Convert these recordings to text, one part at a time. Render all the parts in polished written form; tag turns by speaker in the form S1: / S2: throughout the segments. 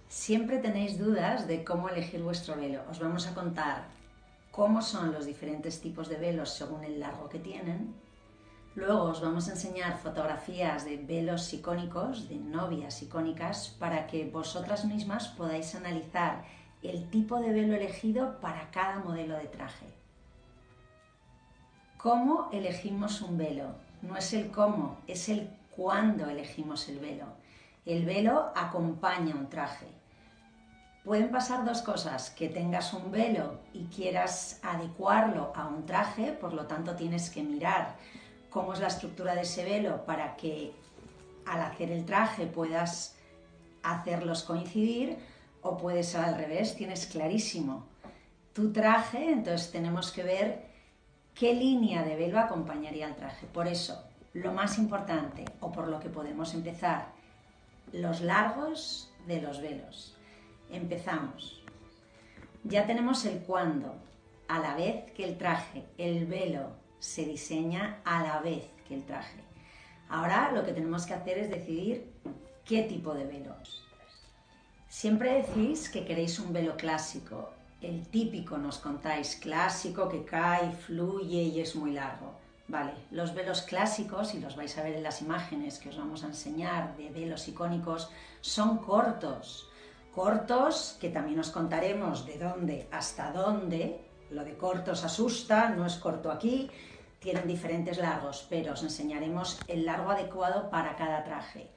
S1: Siempre tenéis dudas de cómo elegir vuestro velo. Os vamos a contar cómo son los diferentes tipos de velos según el largo que tienen. Luego os vamos a enseñar fotografías de velos icónicos, de novias icónicas, para que vosotras mismas podáis analizar el tipo de velo elegido para cada modelo de traje. ¿Cómo elegimos un velo? No es el cómo, es el cuándo elegimos el velo. El velo acompaña un traje. Pueden pasar dos cosas, que tengas un velo y quieras adecuarlo a un traje, por lo tanto tienes que mirar cómo es la estructura de ese velo para que al hacer el traje puedas hacerlos coincidir, o puede ser al revés, tienes clarísimo tu traje, entonces tenemos que ver qué línea de velo acompañaría al traje. Por eso, lo más importante, o por lo que podemos empezar, los largos de los velos. Empezamos. Ya tenemos el cuándo, a la vez que el traje, el velo se diseña a la vez que el traje. Ahora lo que tenemos que hacer es decidir qué tipo de velo. Siempre decís que queréis un velo clásico, el típico nos contáis, clásico que cae, fluye y es muy largo. Vale, los velos clásicos, y los vais a ver en las imágenes que os vamos a enseñar de velos icónicos, son cortos. Cortos, que también os contaremos de dónde hasta dónde. Lo de cortos asusta, no es corto aquí, tienen diferentes largos, pero os enseñaremos el largo adecuado para cada traje.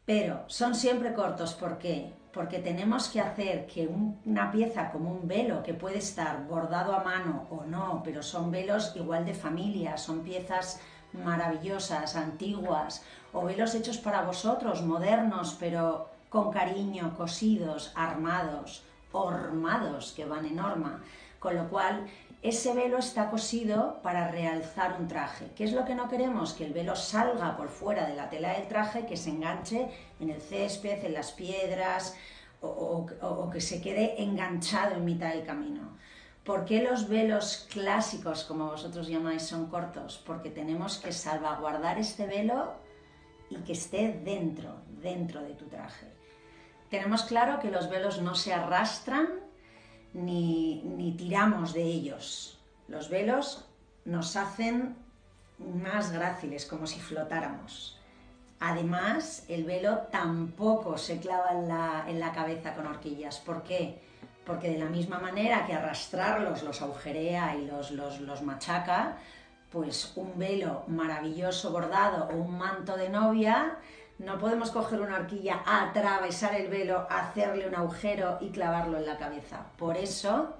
S1: Pero son siempre cortos, ¿por qué? Porque tenemos que hacer que una pieza como un velo, que puede estar bordado a mano o no, pero son velos igual de familia, son piezas maravillosas, antiguas, o velos hechos para vosotros, modernos, pero con cariño, cosidos, armados, hormados, que van en horma, con lo cual ese velo está cosido para realzar un traje. ¿Qué es lo que no queremos? Que el velo salga por fuera de la tela del traje, que se enganche en el césped, en las piedras, o que se quede enganchado en mitad del camino. ¿Por qué los velos clásicos, como vosotros llamáis, son cortos? Porque tenemos que salvaguardar este velo y que esté dentro de tu traje. Tenemos claro que los velos no se arrastran ni tiramos de ellos. Los velos nos hacen más gráciles, como si flotáramos. Además, el velo tampoco se clava en la cabeza con horquillas. ¿Por qué? Porque de la misma manera que arrastrarlos los agujerea y los machaca, pues un velo maravilloso bordado o un manto de novia, no podemos coger una horquilla, atravesar el velo, hacerle un agujero y clavarlo en la cabeza. Por eso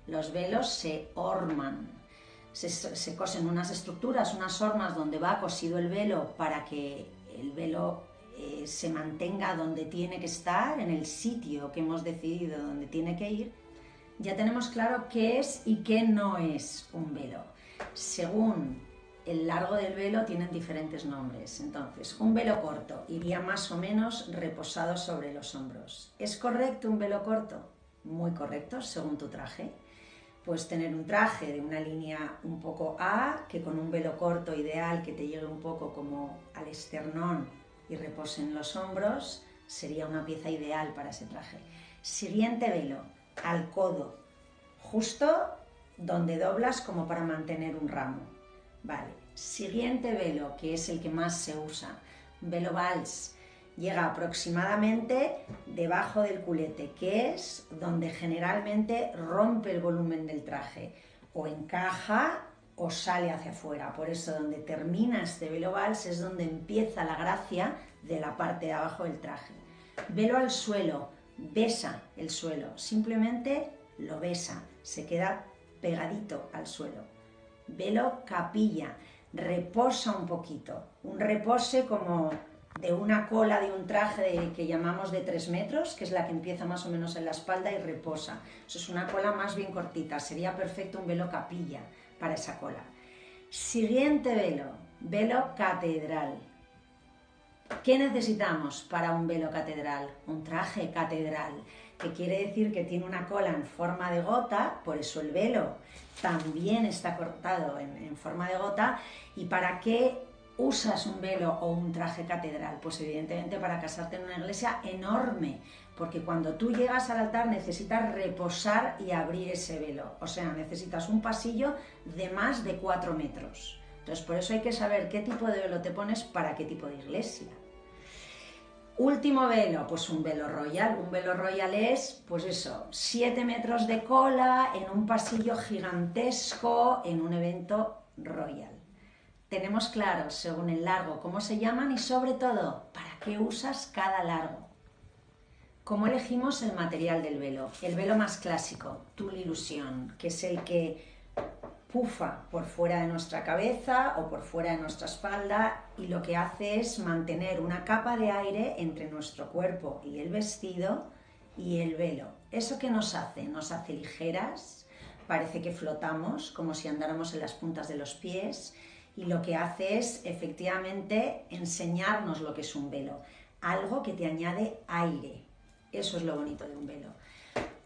S1: los velos se horman, se cosen unas estructuras, unas hormas donde va cosido el velo para que el velo se mantenga donde tiene que estar, en el sitio que hemos decidido donde tiene que ir. Ya tenemos claro qué es y qué no es un velo. Según el largo del velo tienen diferentes nombres. Entonces, un velo corto iría más o menos reposado sobre los hombros. ¿Es correcto un velo corto? Muy correcto, según tu traje. Puedes tener un traje de una línea un poco A, que con un velo corto ideal que te llegue un poco como al esternón y repose en los hombros, sería una pieza ideal para ese traje. Siguiente velo, al codo, justo donde doblas como para mantener un ramo. Vale, siguiente velo, que es el que más se usa, velo vals, llega aproximadamente debajo del culete, que es donde generalmente rompe el volumen del traje, o encaja o sale hacia afuera. Por eso donde termina este velo vals es donde empieza la gracia de la parte de abajo del traje. Velo al suelo, besa el suelo, simplemente lo besa, se queda pegadito al suelo. Velo capilla, reposa un poquito, un repose como de una cola de un traje que llamamos de 3 metros, que es la que empieza más o menos en la espalda y reposa. Eso es una cola más bien cortita, sería perfecto un velo capilla para esa cola. Siguiente velo, velo catedral. ¿Qué necesitamos para un velo catedral? Un traje catedral, que quiere decir que tiene una cola en forma de gota, por eso el velo también está cortado en forma de gota. ¿Y para qué ¿Usas un velo o un traje catedral? Pues evidentemente para casarte en una iglesia enorme, porque cuando tú llegas al altar necesitas reposar y abrir ese velo, o sea, necesitas un pasillo de más de 4 metros. Entonces por eso hay que saber qué tipo de velo te pones para qué tipo de iglesia. Último velo, pues un velo royal. Un velo royal es, pues eso, 7 metros de cola en un pasillo gigantesco en un evento royal. Tenemos claro, según el largo, cómo se llaman y sobre todo, para qué usas cada largo. ¿Cómo elegimos el material del velo? El velo más clásico, Tul Illusion, que es el que pufa por fuera de nuestra cabeza o por fuera de nuestra espalda y lo que hace es mantener una capa de aire entre nuestro cuerpo y el vestido y el velo. ¿Eso qué nos hace? Nos hace ligeras, parece que flotamos como si andáramos en las puntas de los pies y lo que hace es efectivamente enseñarnos lo que es un velo, algo que te añade aire. Eso es lo bonito de un velo.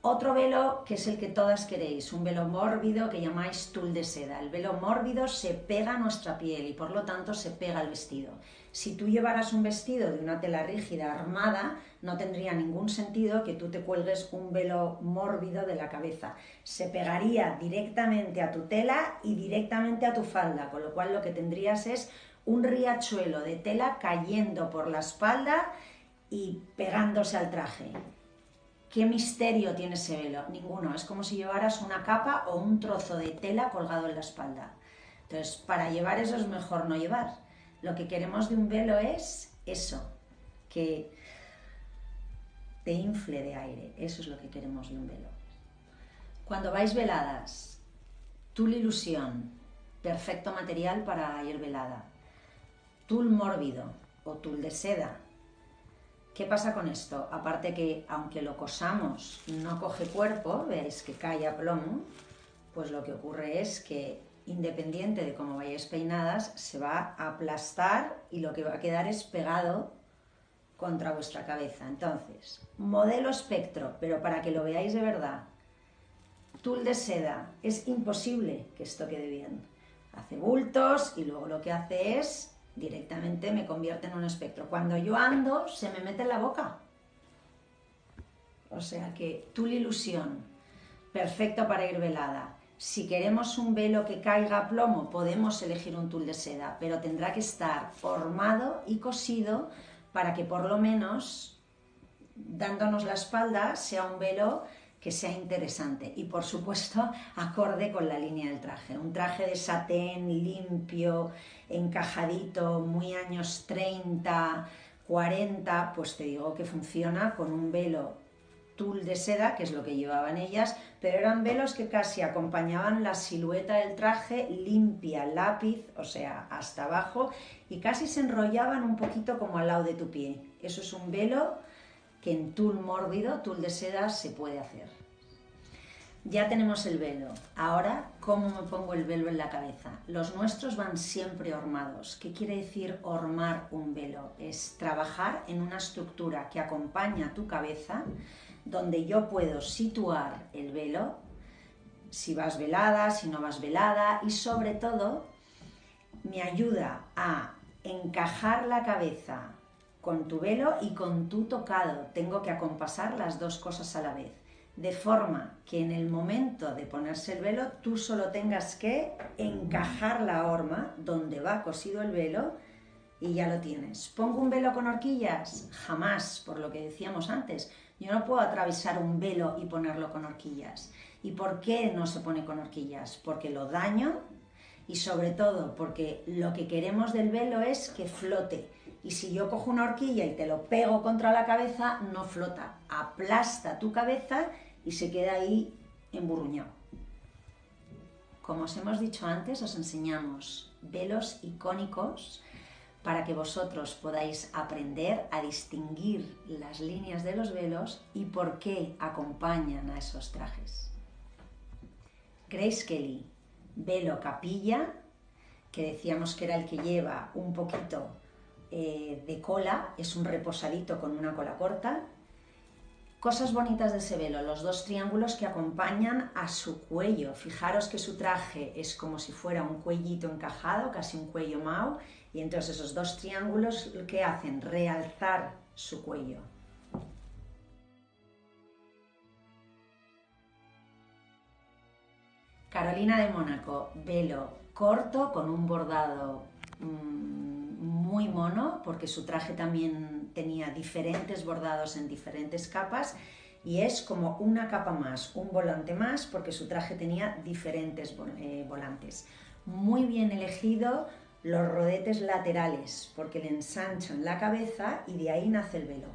S1: Otro velo que es el que todas queréis, un velo mórbido que llamáis tul de seda. El velo mórbido se pega a nuestra piel y por lo tanto se pega al vestido. Si tú llevaras un vestido de una tela rígida armada, no tendría ningún sentido que tú te cuelgues un velo mórbido de la cabeza. Se pegaría directamente a tu tela y directamente a tu falda, con lo cual lo que tendrías es un riachuelo de tela cayendo por la espalda y pegándose al traje. ¿Qué misterio tiene ese velo? Ninguno, es como si llevaras una capa o un trozo de tela colgado en la espalda. Entonces, para llevar eso es mejor no llevar. Lo que queremos de un velo es eso, que te infle de aire, eso es lo que queremos de un velo. Cuando vais veladas, tul ilusión, perfecto material para ir velada. Tul mórbido o tul de seda. ¿Qué pasa con esto? Aparte que, aunque lo cosamos, no coge cuerpo, veáis que cae a plomo, pues lo que ocurre es que, independiente de cómo vayáis peinadas, se va a aplastar y lo que va a quedar es pegado contra vuestra cabeza. Entonces, modelo espectro, pero para que lo veáis de verdad, tul de seda, es imposible que esto quede bien. Hace bultos y luego lo que hace es directamente me convierte en un espectro. Cuando yo ando, se me mete en la boca. O sea que tul ilusión, perfecto para ir velada. Si queremos un velo que caiga a plomo, podemos elegir un tul de seda, pero tendrá que estar formado y cosido para que por lo menos, dándonos la espalda, sea un velo que sea interesante y por supuesto acorde con la línea del traje. Un traje de satén limpio, encajadito, muy años 30, 40, pues te digo que funciona con un velo tul de seda, que es lo que llevaban ellas, pero eran velos que casi acompañaban la silueta del traje limpia, lápiz, o sea, hasta abajo, y casi se enrollaban un poquito como al lado de tu pie. Eso es un velo que en tul mórbido, tul de seda, se puede hacer. Ya tenemos el velo. Ahora, ¿cómo me pongo el velo en la cabeza? Los nuestros van siempre hormados. ¿Qué quiere decir hormar un velo? Es trabajar en una estructura que acompaña a tu cabeza, donde yo puedo situar el velo, si vas velada, si no vas velada, y sobre todo me ayuda a encajar la cabeza con tu velo y con tu tocado. Tengo que acompasar las dos cosas a la vez, de forma que en el momento de ponerse el velo tú solo tengas que encajar la horma donde va cosido el velo y ya lo tienes. ¿Pongo un velo con horquillas? Jamás, por lo que decíamos antes. Yo no puedo atravesar un velo y ponerlo con horquillas. ¿Y por qué no se pone con horquillas? Porque lo daño y sobre todo porque lo que queremos del velo es que flote. Y si yo cojo una horquilla y te lo pego contra la cabeza, no flota, aplasta tu cabeza y se queda ahí emburruñado. Como os hemos dicho antes, os enseñamos velos icónicos para que vosotros podáis aprender a distinguir las líneas de los velos y por qué acompañan a esos trajes. Grace Kelly, velo capilla, que decíamos que era el que lleva un poquito de cola, es un reposadito con una cola corta. Cosas bonitas de ese velo, los dos triángulos que acompañan a su cuello. Fijaros que su traje es como si fuera un cuellito encajado, casi un cuello mao, Y entonces esos dos triángulos lo que hacen realzar su cuello. Carolina de Mónaco, velo corto con un bordado muy mono, porque su traje también tenía diferentes bordados en diferentes capas, y es como una capa más, un volante más, porque su traje tenía diferentes volantes. Muy bien elegido los rodetes laterales, porque le ensanchan la cabeza y de ahí nace el velo.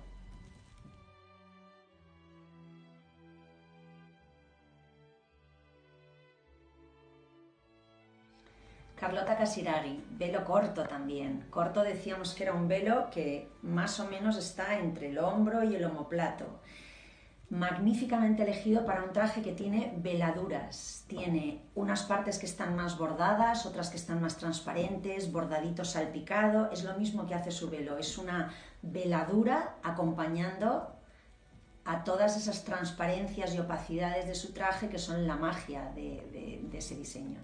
S1: Carlota Casiraghi, velo corto también. Corto decíamos que era un velo que más o menos está entre el hombro y el omóplato. Magníficamente elegido para un traje que tiene veladuras. Tiene unas partes que están más bordadas, otras que están más transparentes, bordadito salpicado. Es lo mismo que hace su velo, es una veladura acompañando a todas esas transparencias y opacidades de su traje que son la magia de ese diseño.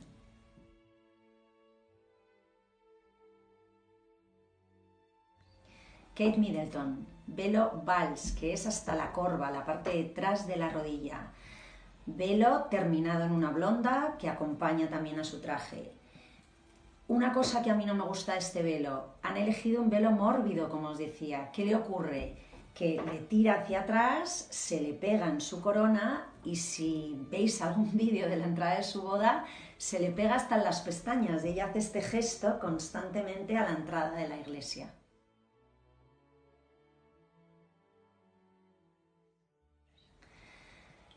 S1: Kate Middleton, velo vals, que es hasta la corva, la parte de detrás de la rodilla. Velo terminado en una blonda que acompaña también a su traje. Una cosa que a mí no me gusta de este velo, han elegido un velo mórbido, como os decía. ¿Qué le ocurre? Que le tira hacia atrás, se le pega en su corona y si veis algún vídeo de la entrada de su boda, se le pega hasta en las pestañas. Ella hace este gesto constantemente a la entrada de la iglesia.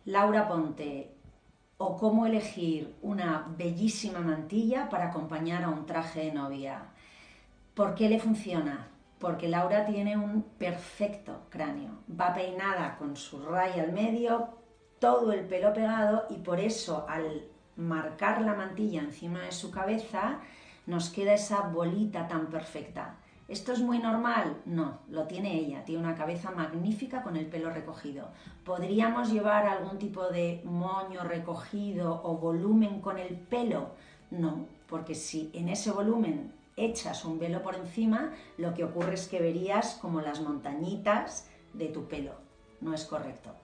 S1: Laura Ponte, o cómo elegir una bellísima mantilla para acompañar a un traje de novia. ¿Por qué le funciona? Porque Laura tiene un perfecto cráneo. Va peinada con su raya al medio, todo el pelo pegado y por eso al marcar la mantilla encima de su cabeza nos queda esa bolita tan perfecta. ¿Esto es muy normal? No, lo tiene ella, tiene una cabeza magnífica con el pelo recogido. ¿Podríamos llevar algún tipo de moño recogido o volumen con el pelo? No, porque si en ese volumen echas un velo por encima, lo que ocurre es que verías como las montañitas de tu pelo. No es correcto.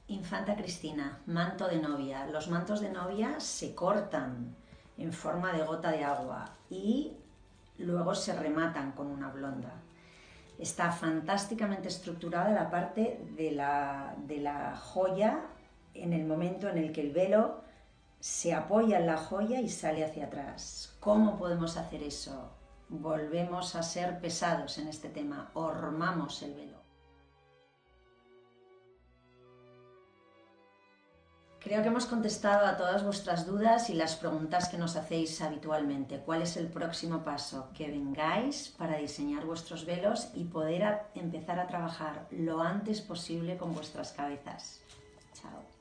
S1: Infanta Cristina, manto de novia. Los mantos de novia se cortan en forma de gota de agua y luego se rematan con una blonda. Está fantásticamente estructurada la parte de la joya en el momento en el que el velo se apoya en la joya y sale hacia atrás. ¿Cómo podemos hacer eso? Volvemos a ser pesados en este tema, hormamos el velo. Creo que hemos contestado a todas vuestras dudas y las preguntas que nos hacéis habitualmente. ¿Cuál es el próximo paso? Que vengáis para diseñar vuestros velos y poder empezar a trabajar lo antes posible con vuestras cabezas. Chao.